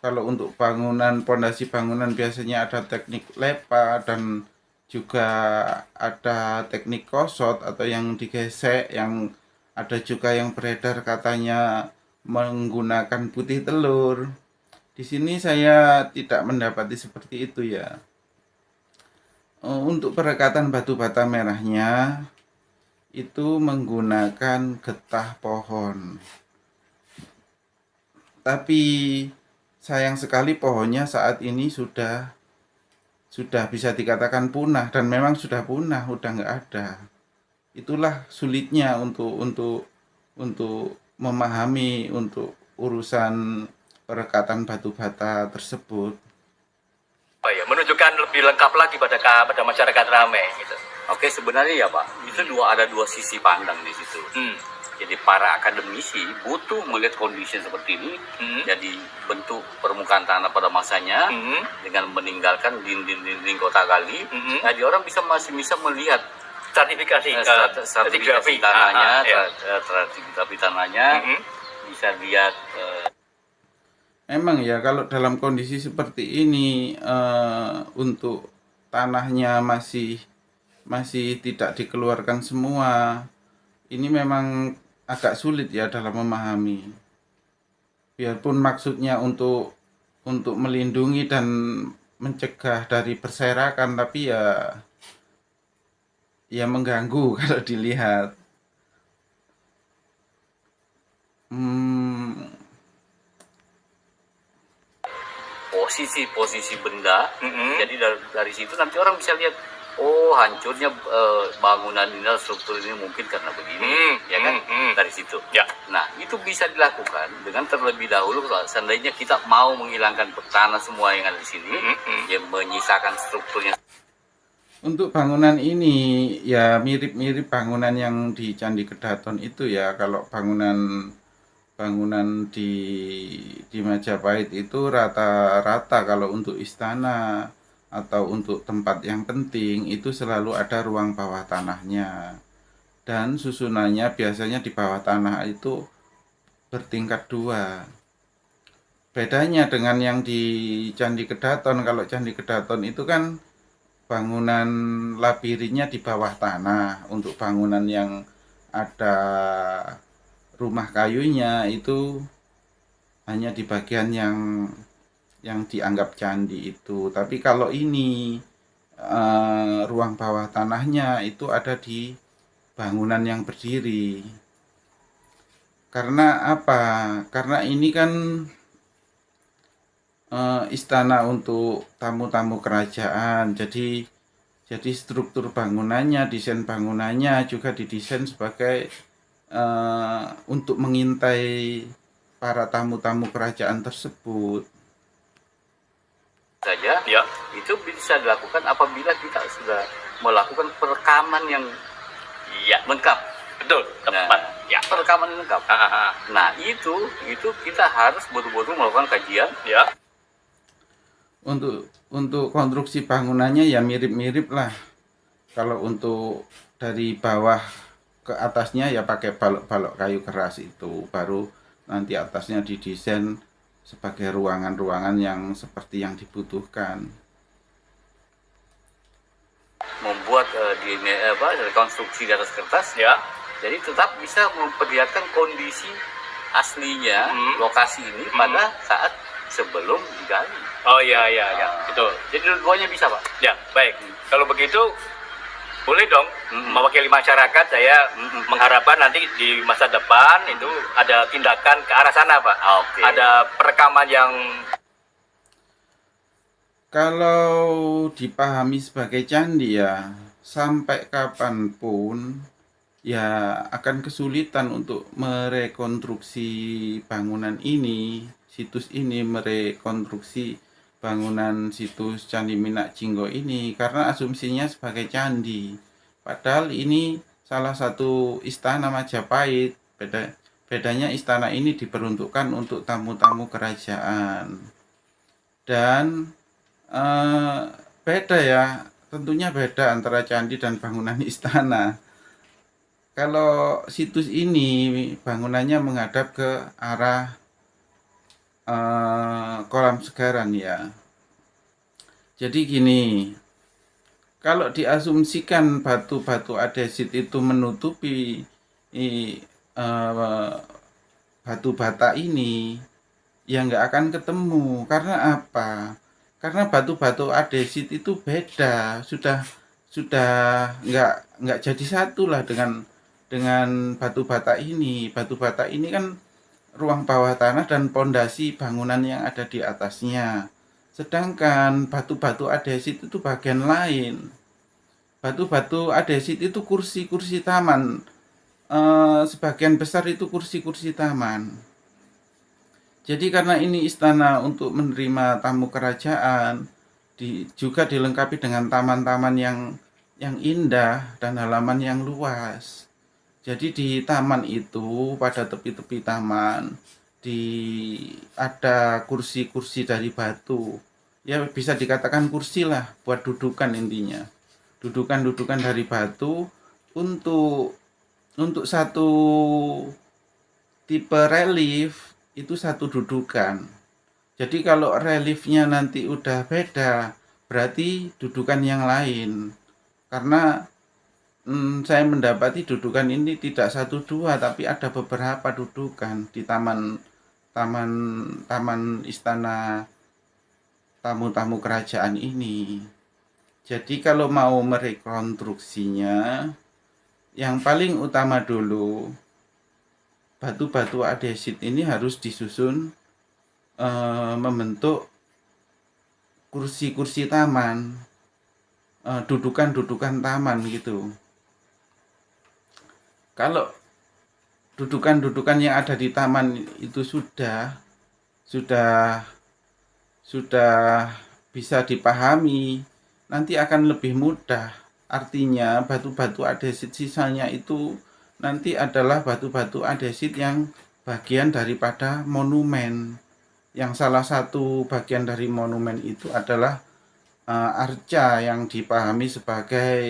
kalau untuk pondasi bangunan biasanya ada teknik lepa dan juga ada teknik kosot atau yang digesek, yang ada juga yang beredar katanya menggunakan putih telur. Di sini saya tidak mendapati seperti itu ya. Untuk perekatan batu bata merahnya itu menggunakan getah pohon. Tapi sayang sekali pohonnya saat ini sudah bisa dikatakan punah, dan memang sudah punah, udah nggak ada. Itulah sulitnya untuk memahami untuk urusan perekatan batu bata tersebut. oh ya, menunjukkan lebih lengkap lagi pada masyarakat Ramai gitu. Oke, sebenarnya ya Pak, itu ada dua sisi pandang di situ. Jadi para akademisi butuh melihat kondisi seperti ini, jadi bentuk permukaan tanah pada masanya dengan meninggalkan dinding kota gali. Jadi orang masih bisa melihat Stratifikasi tanahnya, stratifikasi tanahnya, bisa lihat. Memang ya, kalau dalam kondisi seperti ini untuk tanahnya masih tidak dikeluarkan semua, ini memang agak sulit ya dalam memahami. Biarpun maksudnya untuk melindungi dan mencegah dari berserakan, tapi ya mengganggu kalau dilihat. Posisi benda. Jadi dari situ nanti orang bisa lihat, oh hancurnya bangunan ini, struktur ini mungkin karena begini, ya kan? Dari situ. Ya. Nah, itu bisa dilakukan dengan terlebih dahulu kalau seandainya kita mau menghilangkan tanah semua yang ada di sini, yang menyisakan strukturnya. Untuk bangunan ini ya mirip-mirip bangunan yang di Candi Kedaton itu ya. Kalau bangunan bangunan di Majapahit itu rata-rata kalau untuk istana atau untuk tempat yang penting itu selalu ada ruang bawah tanahnya, dan susunannya biasanya di bawah tanah itu bertingkat 2. Bedanya dengan yang di Candi Kedaton, kalau Candi Kedaton itu kan bangunan labirinnya di bawah tanah. Untuk bangunan yang ada rumah kayunya itu hanya di bagian yang dianggap candi itu. Tapi kalau ini ruang bawah tanahnya itu ada di bangunan yang berdiri. Karena apa? Karena ini kan istana untuk tamu-tamu kerajaan. Jadi struktur bangunannya, desain bangunannya juga didesain sebagai untuk mengintai para tamu-tamu kerajaan tersebut. Saja, Ya. itu bisa dilakukan apabila kita sudah melakukan perekaman yang Iya. lengkap. Betul, tepat. Ya. Perekaman yang lengkap. Nah, itu kita harus betul-betul melakukan kajian. Ya. Untuk konstruksi bangunannya ya mirip-mirip lah. Kalau untuk dari bawah ke atasnya ya pakai balok-balok kayu keras itu, baru nanti atasnya didesain sebagai ruangan-ruangan yang seperti yang dibutuhkan. Membuat rekonstruksi di atas kertas, Ya. jadi tetap bisa memperlihatkan kondisi aslinya lokasi ini pada saat sebelum digali. Oh iya, betul. Jadi dua-duanya bisa, Pak. Ya, baik. Kalau begitu boleh dong mewakili masyarakat. Saya mengharapkan nanti di masa depan itu ada tindakan ke arah sana, Pak. Oke. Ada perekaman yang Kalau dipahami sebagai candi ya, sampai kapanpun ya akan kesulitan untuk merekonstruksi bangunan ini, situs ini, merekonstruksi bangunan situs Candi Minak Jinggo ini, karena asumsinya sebagai candi. Padahal ini salah satu istana Majapahit. Bedanya istana ini diperuntukkan untuk tamu-tamu kerajaan. Dan beda ya, tentunya beda antara candi dan bangunan istana. Kalau situs ini bangunannya menghadap ke arah kolam segaran ya. Jadi gini, kalau diasumsikan batu-batu andesit itu menutupi batu bata ini, ya nggak akan ketemu. Karena apa? Karena batu-batu andesit itu beda, sudah nggak jadi satu lah dengan batu bata ini. Batu bata ini kan ruang bawah tanah dan pondasi bangunan yang ada di atasnya. Sedangkan batu-batu andesit itu bagian lain. Batu-batu andesit itu kursi-kursi taman. Sebagian besar itu kursi-kursi taman. Jadi karena ini istana untuk menerima tamu kerajaan, juga dilengkapi dengan taman-taman yang indah dan halaman yang luas. Jadi di taman itu, pada tepi-tepi taman, ada kursi-kursi dari batu. Ya bisa dikatakan kursi lah, buat dudukan intinya. Dudukan-dudukan dari batu untuk satu tipe relief itu satu dudukan. Jadi kalau reliefnya nanti udah beda, berarti dudukan yang lain. Karena saya mendapati dudukan ini tidak 1-2, tapi ada beberapa dudukan di taman istana tamu-tamu kerajaan ini. Jadi kalau mau merekonstruksinya, yang paling utama dulu, batu-batu andesit ini harus disusun membentuk kursi-kursi taman, dudukan-dudukan taman gitu. Kalau dudukan-dudukan yang ada di taman itu sudah bisa dipahami, nanti akan lebih mudah. Artinya batu-batu andesit sisanya itu nanti adalah batu-batu andesit yang bagian daripada monumen, yang salah satu bagian dari monumen itu adalah arca yang dipahami sebagai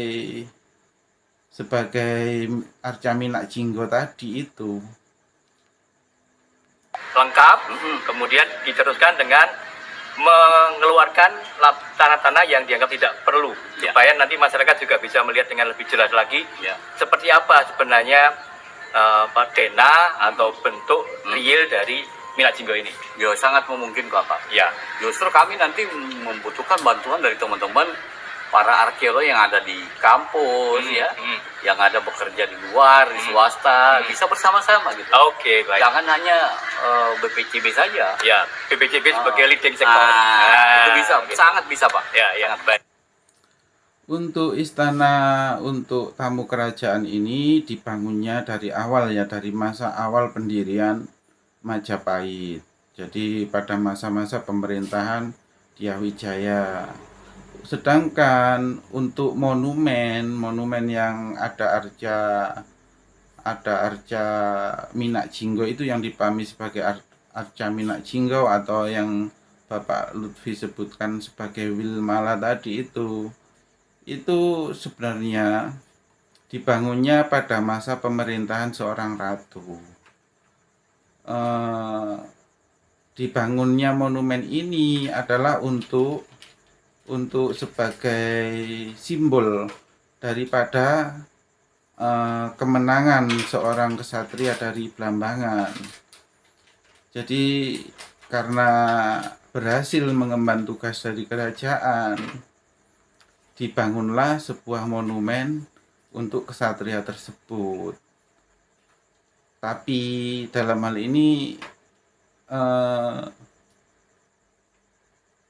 arca Minak Jinggo tadi itu. Lengkap, kemudian diteruskan dengan mengeluarkan tanah-tanah yang dianggap tidak perlu, supaya nanti masyarakat juga bisa melihat dengan lebih jelas lagi seperti apa sebenarnya dena atau bentuk real dari Minak Jinggo ini. Ya, sangat memungkinkan Pak. Ya, Justru kami nanti membutuhkan bantuan dari teman-teman para arkeolog yang ada di kampus yang ada bekerja di luar, di swasta, bisa bersama-sama gitu. Oke, baik. Jangan hanya BPCB saja. Ya, BPCB sebagai leading sektor. Itu bisa, sangat bisa Pak. Ya, baik. Untuk istana untuk tamu kerajaan ini dibangunnya dari awal ya, dari masa awal pendirian Majapahit. Jadi pada masa-masa pemerintahan Dyawijaya. Sedangkan untuk monumen yang ada arca Minak Jinggo itu yang dipahami sebagai arca Minak Jinggo atau yang Bapak Lutfi sebutkan sebagai Wilmala tadi itu sebenarnya dibangunnya pada masa pemerintahan seorang ratu. Dibangunnya monumen ini adalah untuk sebagai simbol daripada kemenangan seorang kesatria dari Blambangan. Jadi karena berhasil mengemban tugas dari kerajaan, dibangunlah sebuah monumen untuk kesatria tersebut. Tapi dalam hal ini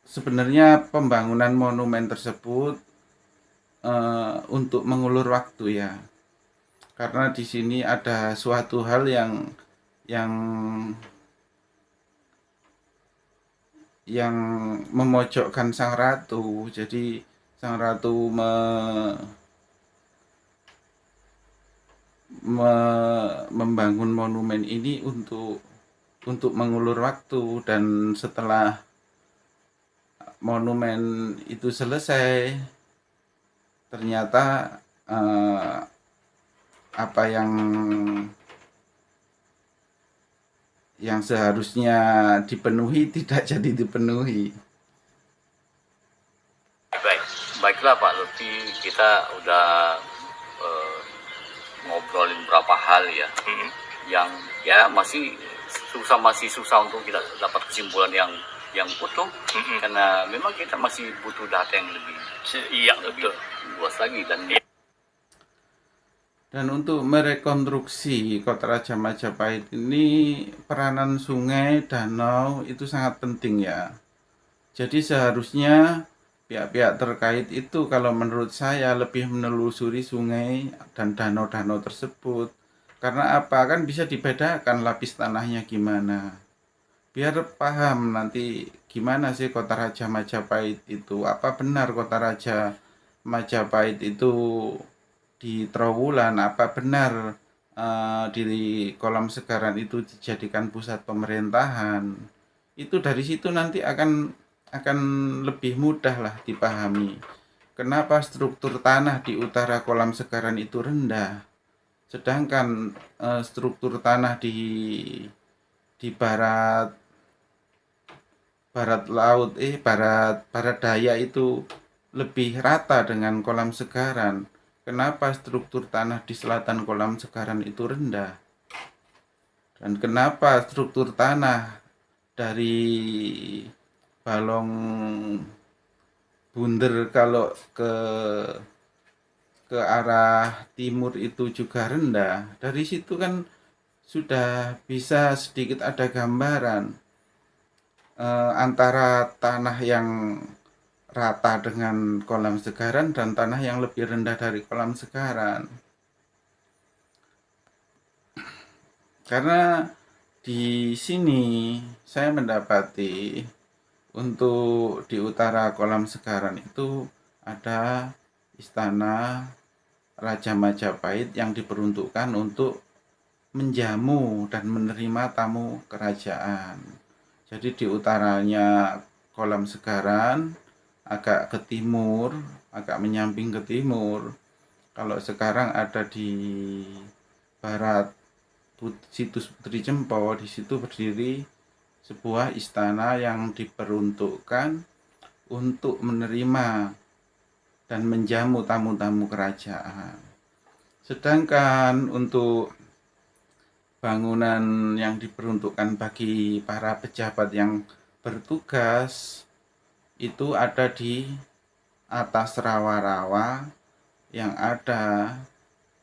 sebenarnya pembangunan monumen tersebut untuk mengulur waktu ya, karena di sini ada suatu hal yang memojokkan sang ratu. Jadi sang ratu membangun monumen ini untuk mengulur waktu, dan setelah monumen itu selesai ternyata apa yang seharusnya dipenuhi tidak jadi dipenuhi. Baiklah Pak Lutfi, kita udah ngobrolin berapa hal ya, yang ya masih susah untuk kita dapat kesimpulan yang utuh, karena memang kita masih butuh data yang lebih luas lagi. Dan untuk merekonstruksi Kota Raja Majapahit ini, peranan sungai, danau itu sangat penting ya. Jadi seharusnya pihak-pihak terkait itu, kalau menurut saya, lebih menelusuri sungai dan danau-danau tersebut. Karena apa? Kan bisa dibedakan lapis tanahnya gimana. Biar paham nanti gimana sih Kota Raja Majapahit itu. Apa benar Kota Raja Majapahit itu di Trowulan? Apa benar di Kolam Segaran itu dijadikan pusat pemerintahan? Itu dari situ nanti akan lebih mudah lah dipahami kenapa struktur tanah di utara Kolam Segaran itu rendah, sedangkan struktur tanah di barat daya itu lebih rata dengan Kolam Segaran. Kenapa struktur tanah di selatan Kolam Segaran itu rendah, dan kenapa struktur tanah dari Balong Bunder kalau ke arah timur itu juga rendah. Dari situ kan sudah bisa sedikit ada gambaran antara tanah yang rata dengan Kolam Segaran dan tanah yang lebih rendah dari Kolam Segaran. Karena di sini saya mendapati untuk di utara Kolam Segaran itu ada istana Raja Majapahit yang diperuntukkan untuk menjamu dan menerima tamu kerajaan. Jadi di utaranya kolam Segaran, agak ke timur, agak menyamping ke timur. Kalau sekarang ada di barat situs Putri Cempo, di situ berdiri sebuah istana yang diperuntukkan untuk menerima dan menjamu tamu-tamu kerajaan. Sedangkan untuk bangunan yang diperuntukkan bagi para pejabat yang bertugas itu ada di atas rawa-rawa yang ada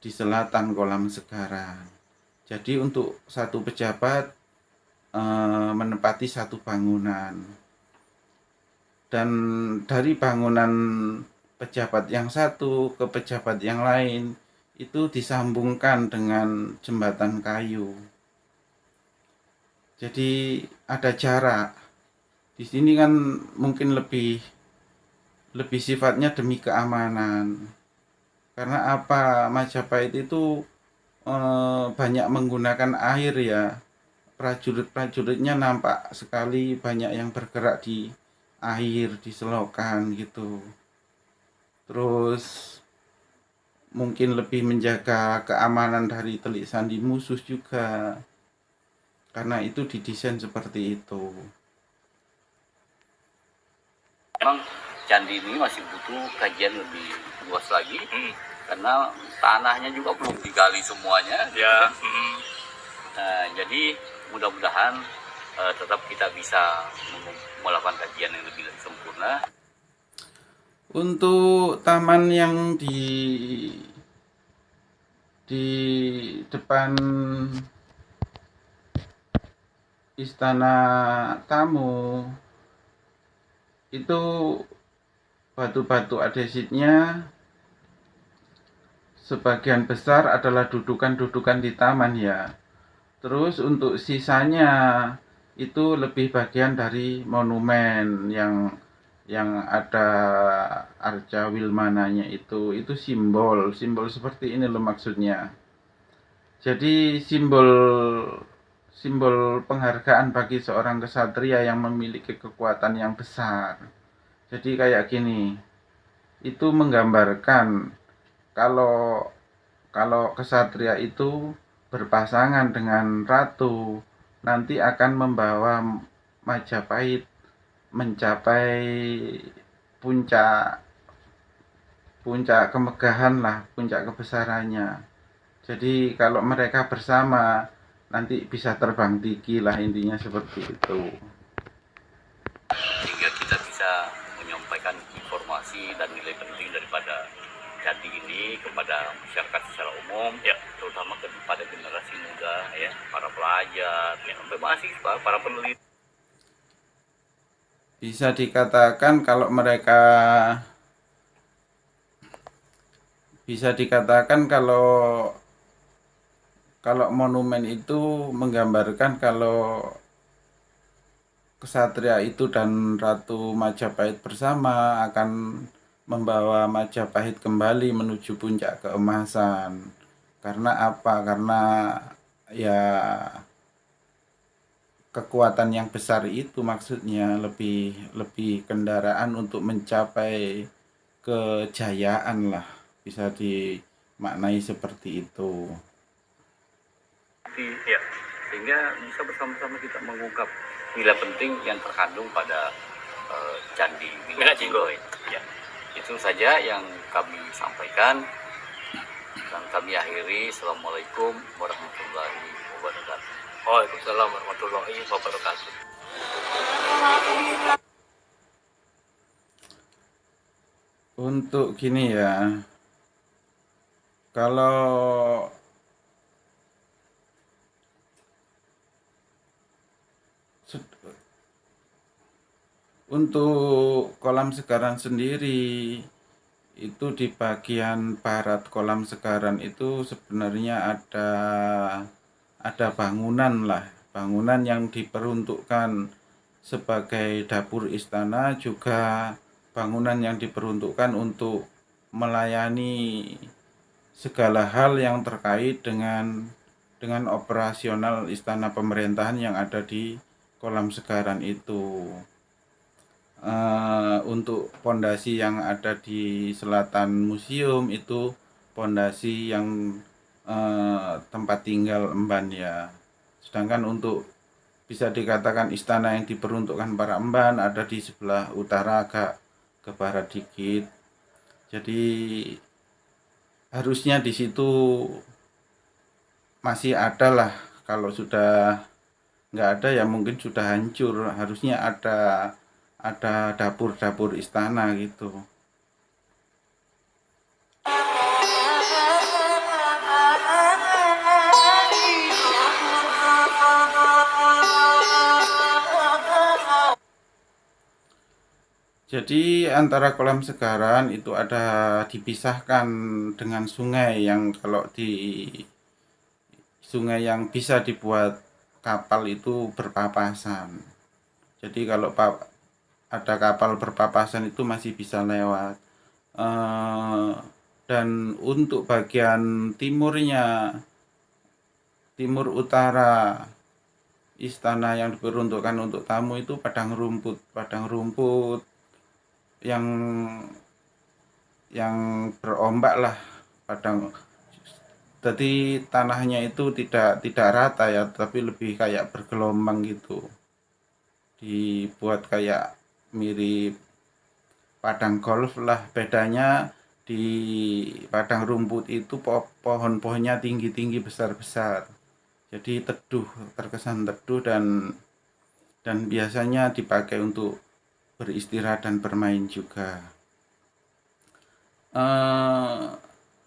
di selatan kolam Segaran. Jadi untuk satu pejabat menempati satu bangunan, dan dari bangunan pejabat yang satu ke pejabat yang lain itu disambungkan dengan jembatan kayu. Jadi ada jarak. Di sini kan mungkin lebih sifatnya demi keamanan. Karena apa? Majapahit itu banyak menggunakan air ya. Prajurit-prajuritnya nampak sekali banyak yang bergerak di air, di selokan gitu. Terus mungkin lebih menjaga keamanan dari telik sandi musuh juga. Karena itu didesain seperti itu. Memang candi ini masih butuh kajian lebih luas lagi, karena tanahnya juga belum digali semuanya. Ya. Nah, jadi mudah-mudahan tetap kita bisa melakukan kajian yang lebih sempurna. Untuk taman yang di depan istana tamu itu batu-batu andesitnya sebagian besar adalah dudukan-dudukan di taman ya. Terus untuk sisanya itu lebih bagian dari monumen yang ada arca Wilmananya itu simbol seperti ini loh maksudnya. Jadi simbol penghargaan bagi seorang kesatria yang memiliki kekuatan yang besar. Jadi kayak gini, itu menggambarkan kalau kesatria itu berpasangan dengan ratu, nanti akan membawa Majapahit mencapai puncak kemegahan lah, puncak kebesarannya. Jadi kalau mereka bersama nanti bisa terbang tinggi lah, intinya seperti itu. Sehingga kita bisa menyampaikan informasi dan nilai penting daripada candi ini kepada masyarakat secara umum, ya, terutama kepada generasi muda, ya, para pelajar, ya, sampai mahasiswa, para peneliti. Bisa dikatakan kalau monumen itu menggambarkan kalau kesatria itu dan Ratu Majapahit bersama akan membawa Majapahit kembali menuju puncak keemasan. Karena apa? Karena ya kekuatan yang besar itu maksudnya lebih kendaraan untuk mencapai kejayaan lah, bisa dimaknai seperti itu. Ya, sehingga bisa bersama-sama kita mengungkap nilai penting yang terkandung pada candi Minak Jinggo. Ya, itu saja yang kami sampaikan dan kami akhiri. Assalamualaikum warahmatullahi wabarakatuh. Waalaikumsalam warahmatullahi wabarakatuh. Untuk gini ya, kalau untuk kolam Segaran sendiri itu di bagian barat kolam Segaran itu sebenarnya ada bangunan yang diperuntukkan sebagai dapur istana, juga bangunan yang diperuntukkan untuk melayani segala hal yang terkait dengan dengan operasional istana pemerintahan yang ada di Kolam Segaran itu. Untuk pondasi yang ada di selatan museum itu pondasi yang tempat tinggal emban ya. Sedangkan untuk bisa dikatakan istana yang diperuntukkan para emban ada di sebelah utara, agak ke barat dikit. Jadi harusnya di situ masih ada lah. Kalau sudah nggak ada ya mungkin sudah hancur. Harusnya ada dapur-dapur istana gitu. Jadi antara Kolam Segaran itu ada dipisahkan dengan sungai yang kalau di sungai yang bisa dibuat kapal itu berpapasan. Jadi kalau ada kapal berpapasan itu masih bisa lewat. Dan untuk bagian timurnya, timur utara istana yang diperuntukkan untuk tamu itu padang rumput yang berombak lah, jadi tanahnya itu tidak rata ya, tapi lebih kayak bergelombang gitu, dibuat kayak mirip padang golf lah. Bedanya di padang rumput itu pohon-pohonnya tinggi-tinggi besar-besar, jadi teduh, terkesan teduh, dan biasanya dipakai untuk beristirahat dan bermain juga.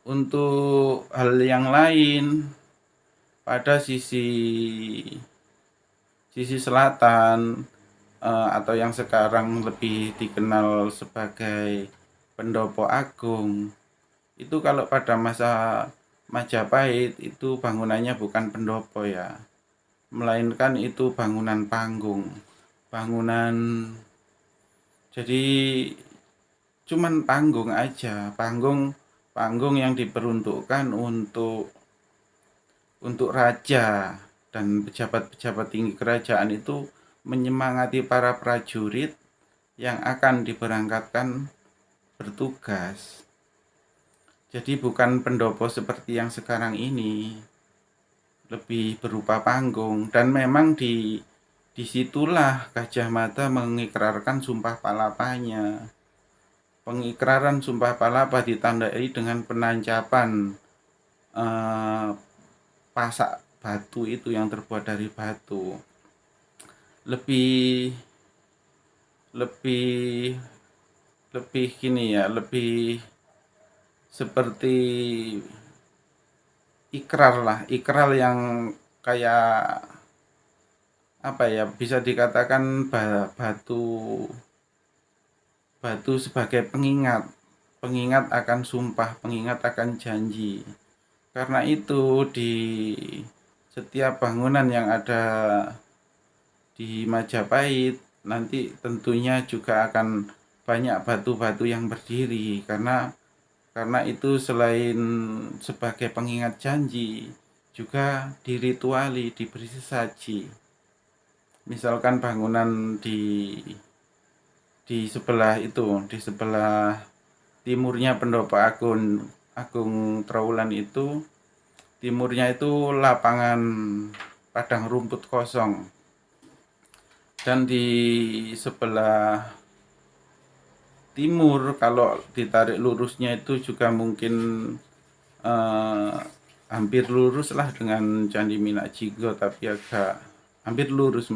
Untuk hal yang lain, pada sisi selatan atau yang sekarang lebih dikenal sebagai Pendopo Agung, itu kalau pada masa Majapahit itu bangunannya bukan pendopo ya, melainkan itu bangunan panggung. Jadi cuman panggung aja, panggung yang diperuntukkan untuk raja dan pejabat-pejabat tinggi kerajaan itu menyemangati para prajurit yang akan diberangkatkan bertugas. Jadi bukan pendopo seperti yang sekarang ini, lebih berupa panggung. Dan memang disitulah Gajah Mada mengikrarkan Sumpah Palapanya. Pengikraran Sumpah Palapa ditandai dengan penancapan pasak batu itu yang terbuat dari batu. Lebih gini ya, lebih seperti ikrar yang kayak apa ya, bisa dikatakan batu sebagai pengingat akan sumpah, pengingat akan janji. Karena itu di setiap bangunan yang ada di Majapahit nanti tentunya juga akan banyak batu-batu yang berdiri, karena itu selain sebagai pengingat janji juga dirituali, diberi sesaji. Misalkan bangunan di sebelah itu, di sebelah timurnya Pendopo Agung Trowulan itu, timurnya itu lapangan padang rumput kosong, dan di sebelah timur kalau ditarik lurusnya itu juga mungkin hampir lurus lah dengan Candi Minak Jinggo, tapi agak hampir lurus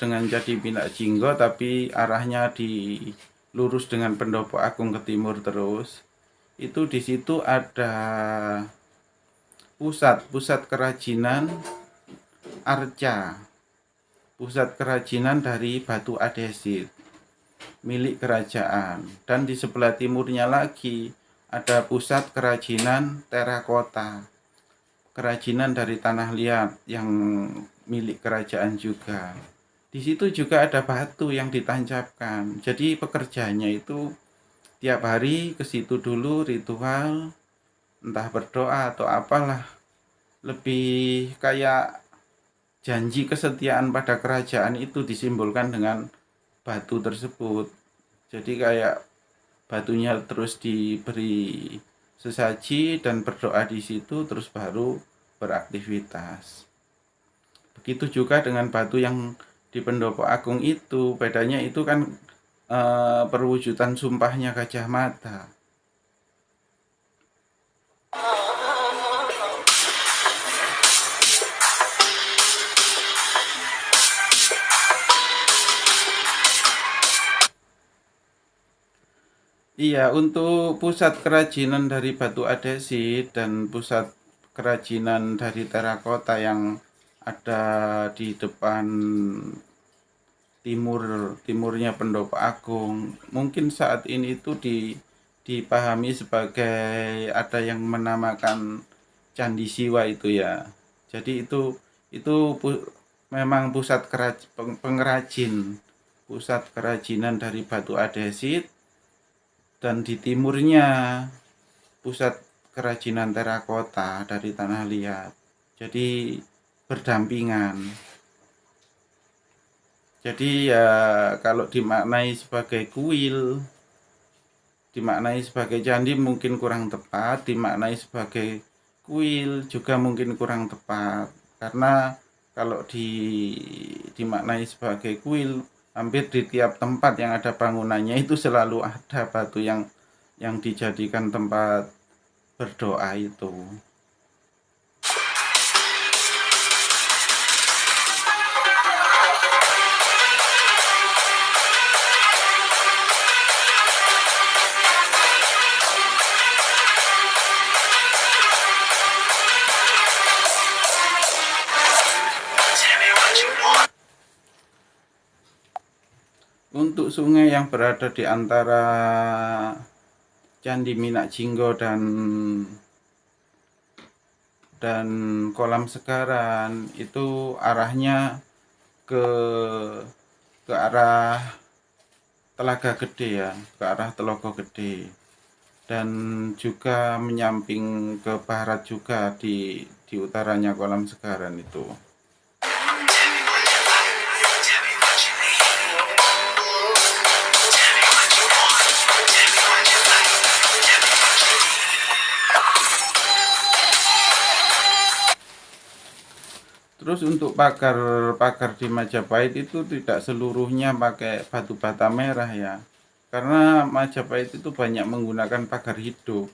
dengan Candi Minak Jinggo, tapi arahnya lurus dengan Pendopo Agung ke timur terus. Itu di situ ada pusat kerajinan arca, pusat kerajinan dari batu adesit milik kerajaan. Dan di sebelah timurnya lagi ada pusat kerajinan terakota, kerajinan dari tanah liat yang milik kerajaan juga. Di situ juga ada batu yang ditancapkan. Jadi pekerjanya itu tiap hari ke situ dulu ritual, entah berdoa atau apalah, lebih kayak janji kesetiaan pada kerajaan itu disimbolkan dengan batu tersebut. Jadi kayak batunya terus diberi sesaji dan berdoa di situ, terus baru beraktivitas. Begitu juga dengan batu yang di Pendopo Agung itu, bedanya itu kan perwujudan sumpahnya Gajah Mada. Iya, untuk pusat kerajinan dari batu adesit dan pusat kerajinan dari terakota yang ada di depan timurnya Pendopo Agung, mungkin saat ini itu dipahami sebagai ada yang menamakan Candi Siwa itu ya. Jadi itu memang pusat pengrajin, pusat kerajinan dari batu adesit, dan di timurnya pusat kerajinan terakota dari tanah liat. Jadi berdampingan. Jadi ya kalau dimaknai sebagai kuil, dimaknai sebagai candi mungkin kurang tepat, dimaknai sebagai kuil juga mungkin kurang tepat. Karena kalau dimaknai sebagai kuil, hampir di tiap tempat yang ada bangunannya itu selalu ada batu yang dijadikan tempat berdoa itu. Untuk sungai yang berada di antara Candi Minak Jinggo dan Kolam Segaran itu arahnya ke arah Telaga Gede ya, ke arah Telogo Gede, dan juga menyamping ke barat juga di utaranya Kolam Segaran itu. Terus untuk pagar di Majapahit itu tidak seluruhnya pakai batu bata merah ya. Karena Majapahit itu banyak menggunakan pagar hidup.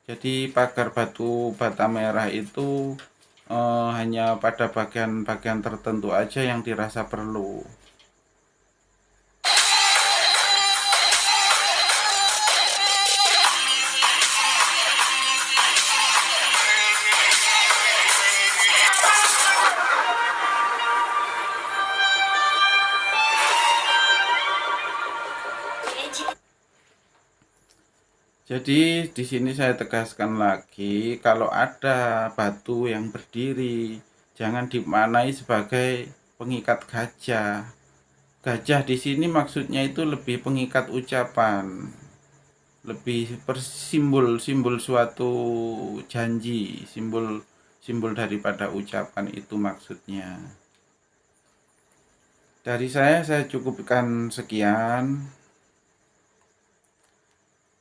Jadi pagar batu bata merah itu hanya pada bagian-bagian tertentu aja yang dirasa perlu. Jadi di sini saya tegaskan lagi, kalau ada batu yang berdiri, jangan dimaknai sebagai pengikat gajah. Gajah di sini maksudnya itu lebih pengikat ucapan, lebih bersimbol suatu janji, simbol daripada ucapan itu maksudnya. Dari saya cukupkan sekian.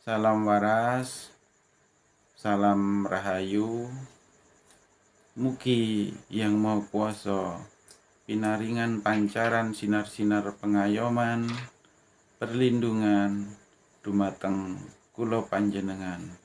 Salam waras, salam rahayu, mugi yang mau kuasa pinaringan pancaran sinar-sinar pengayoman, perlindungan dumateng kula panjenengan.